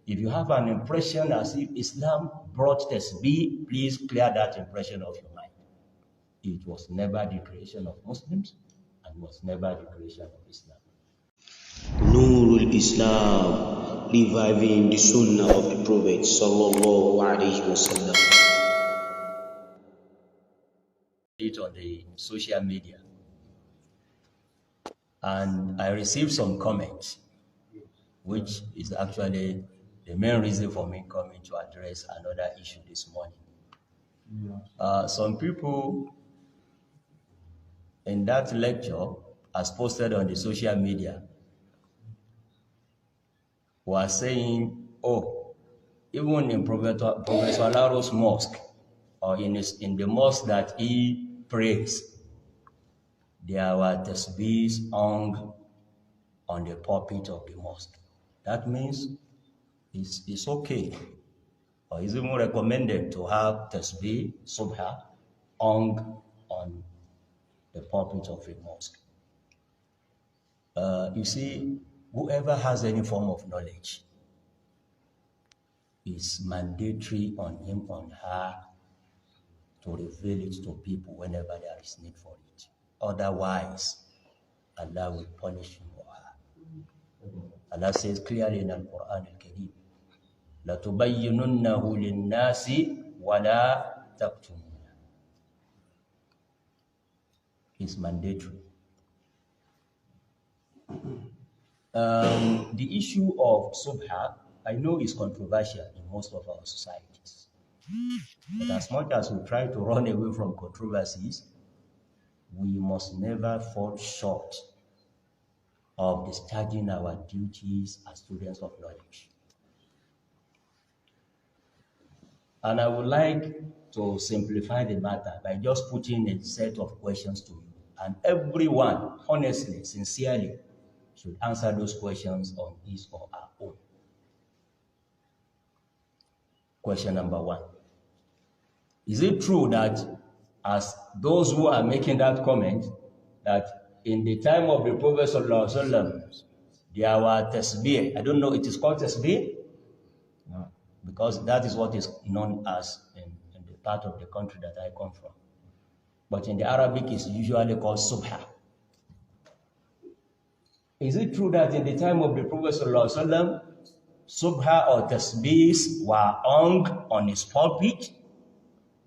If you have an impression as if Islam brought Tesbeeh, please clear that impression of your mind. It was never the creation of Muslims and was never the creation of Islam. Nuurul-islam, reviving the sunnah of the Prophet sallallahu alaihi wasallam. It on the social media, and I received some comments, which is actually the main reason for me coming to address another issue this morning. Some people in that lecture, as posted on the social media, were saying, oh, even in Professor Alaro's mosque, or in the mosque that he prays, there were tasbeehs hung on the pulpit of the mosque. That means it's okay, or it's even recommended to have tasbeeh, subha, hung on the pulpit of a mosque. You see, whoever has any form of knowledge, it's mandatory on him, on her, to reveal it to people whenever there is need for it. Otherwise, Allah will punish him or her. Allah says clearly in Al-Quran Al-Kareem, لَتُبَيِّنُنَّهُ لِلنَّاسِ وَلَا تَكْتُمُونَ. It's mandatory. The issue of subha, I know, is controversial in most of our societies. But as much as we try to run away from controversies, we must never fall short of discharging our duties as students of knowledge. And I would like to simplify the matter by just putting a set of questions to you. And everyone, honestly, sincerely, should answer those questions on his or her own. Question number 1. Is it true that, as those who are making that comment, that in the time of the Prophet ﷺ, there were Tesbeeh? I don't know, it is called Tesbeeh? No, because that is what is known as in the part of the country that I come from. But in the Arabic, it's usually called Subha. Is it true that in the time of the Prophet ﷺ, Subha or Tesbeehs were hung on his pulpit?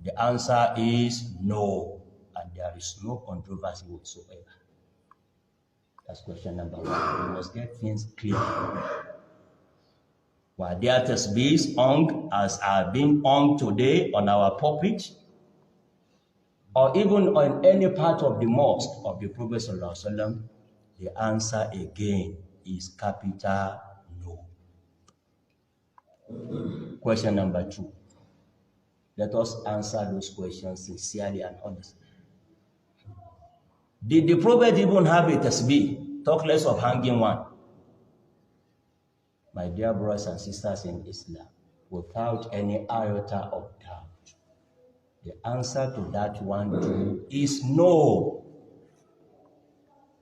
The answer is no, and there is no controversy whatsoever. That's question number 1. We must get things clear. Were there tasbeehs hung as are being hung today on our pulpit? Or even on any part of the mosque of the Prophet ﷺ? The answer again is capital no. Question number 2. Let us answer those questions sincerely and honestly. Did the Prophet even have a tasbeeh? Talk less of hanging one. My dear brothers and sisters in Islam, without any iota of doubt, the answer to that one too is no.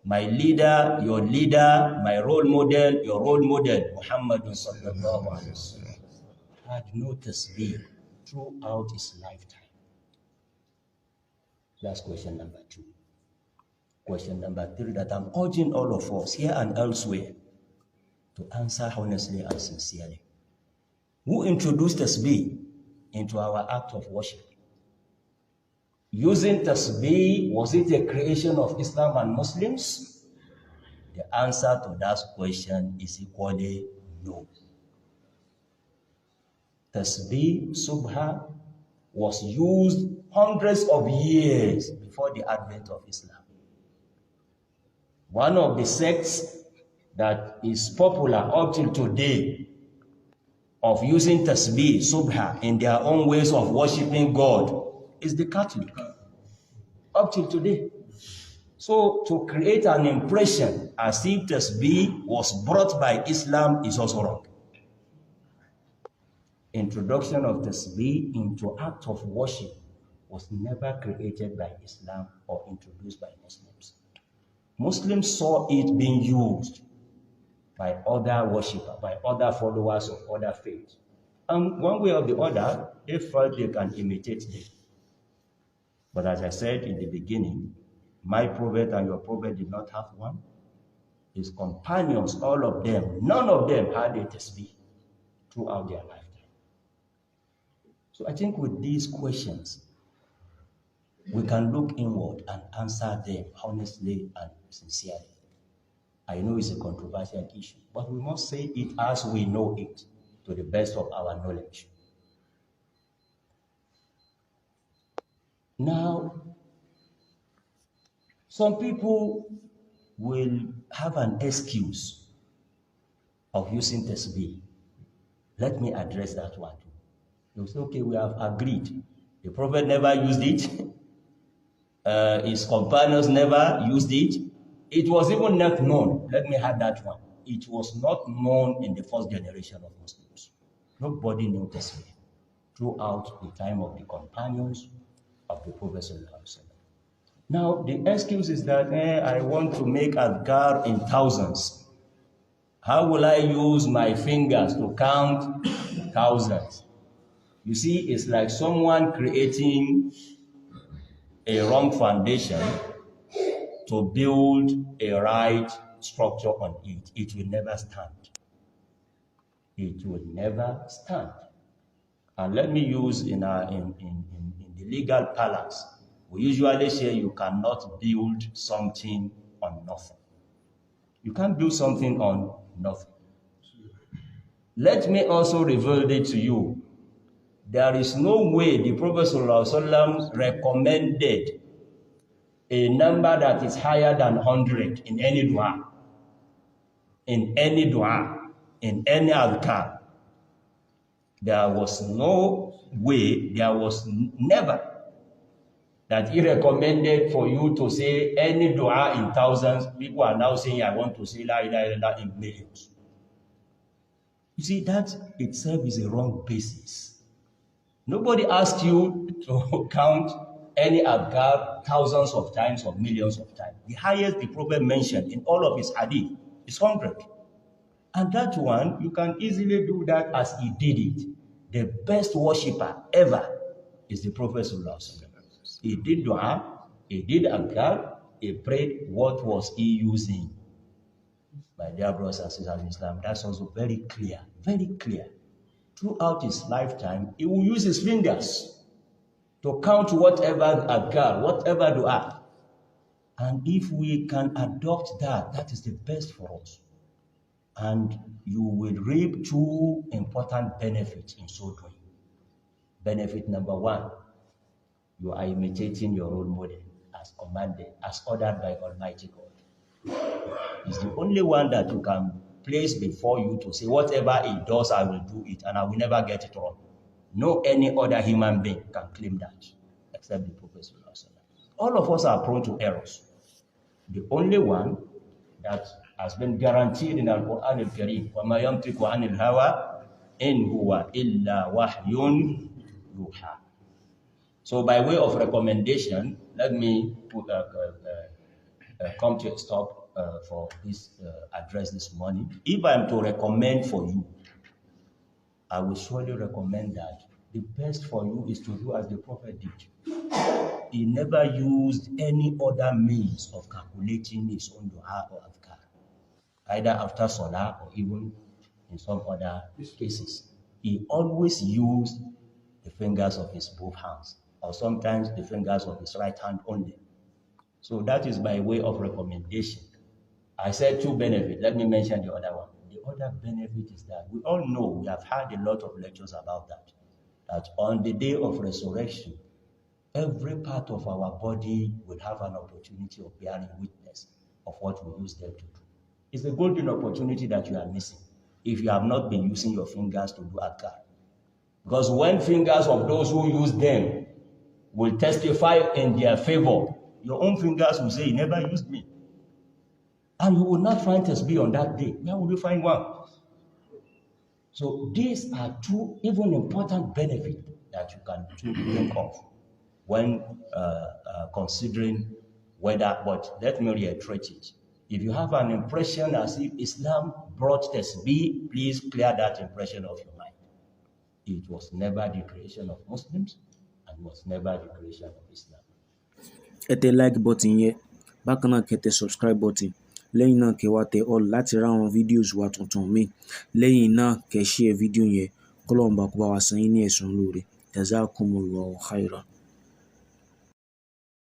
My leader, your leader, my role model, your role model, Muhammad sallallahu alaihi wasallam, had no tasbeeh throughout his lifetime. That's question number 2. Question number 3 that I'm urging all of us here and elsewhere to answer honestly and sincerely. Who introduced tasbeeh into our act of worship? Using tasbeeh, was it a creation of Islam and Muslims? The answer to that question is equally no. Tasbeeh, subha, was used hundreds of years before the advent of Islam. One of the sects that is popular up till today of using tasbeeh, subha, in their own ways of worshiping God is the Catholic. Up till today. So to create an impression as if tasbeeh was brought by Islam is also wrong. Introduction of tasbeeh into act of worship was never created by Islam or introduced by Muslims. Muslims saw it being used by other worshippers, by other followers of other faiths. And one way or the other, they felt they can imitate them. But as I said in the beginning, my prophet and your prophet did not have one. His companions, all of them, none of them had a tasbih throughout their lifetime. So I think with these questions, we can look inward and answer them honestly and sincerely. I know it's a controversial issue, but we must say it as we know it, to the best of our knowledge. Now, some people will have an excuse of using tasbih. Let me address that one too. They'll say, okay, we have agreed. The Prophet never used it. His companions never used it. It was even not known. Let me add that one. It was not known in the first generation of Muslims. Nobody knew tasbih throughout the time of the companions of the Prophet. Now, the excuse is that I want to make adhkar in thousands. How will I use my fingers to count thousands? You see, it's like someone creating a wrong foundation to build a right structure on it. It will never stand. It will never stand. And let me use in the legal parlance, we usually say you cannot build something on nothing. You can't build something on nothing. Let me also reveal it to you. There is no way the Prophet ﷺ recommended a number that is higher than 100 in any dua. In any dua, in any adhkar. There was no way, there was never that he recommended for you to say any dua in thousands. People are now saying, I want to say la ilaha illallah in millions. You see, that itself is a wrong basis. Nobody asked you to count any adhkar thousands of times or millions of times. The highest the Prophet mentioned in all of his hadith is 100. And that one, you can easily do that as he did it. The best worshipper ever is the Prophet. He did dua, he did adhkar, he prayed. What was he using? My dear brothers and sisters in Islam, that's also very clear, very clear. Throughout his lifetime, he will use his fingers to count whatever adhkar, whatever dua. And if we can adopt that, that is the best for us. And you will reap two important benefits in so doing. Benefit number one, you are imitating your role model as commanded, as ordered by Almighty God. He's the only one that you can place before you to say, whatever he does, I will do it, and I will never get it wrong. No any other human being can claim that, except the Prophet. All of us are prone to errors. The only one that has been guaranteed in Al-Quran al-Kareem, وَمَا يَنْطِقُ عَنِ الْهَوَىٰ إِنْ هُوَ إِلَّا وَحْيٌ يُوحَىٰ. So by way of recommendation, let me come to a stop for this address this morning. If I'm to recommend for you, I will surely recommend that the best for you is to do as the Prophet did. He never used any other means of calculating his own dua or adhkar, either after salah or even in some other cases. He always used the fingers of his both hands, or sometimes the fingers of his right hand only. So that is by way of recommendation. I said two benefits. Let me mention the other one. The other benefit is that we all know, we have had a lot of lectures about that on the day of resurrection, every part of our body will have an opportunity of bearing witness of what we use them to do. It's a golden opportunity that you are missing if you have not been using your fingers to do adhkar. Because when fingers of those who use them will testify in their favor, your own fingers will say, he never used me. And you will not find tasbih on that day. Where will you find one? So these are two even important benefits that you can think of when considering whether, but let me reiterate it. If you have an impression as if Islam brought Tesbeeh, please clear that impression of your mind. It was never the creation of Muslims and was never the creation of Islam. Ẹ tẹ like button yẹn, bákan náà kẹ́ tẹ subscribe button, lẹ́yìn náà kẹ́ wá tẹ all láti ra àwọn videos wa tuntun míì, lẹ́yìn náà kẹ́ share video yẹn, k'Ọlọ́run bá kó bá wa san yín ní ẹ̀san lóore. Jazakumullahu khairan.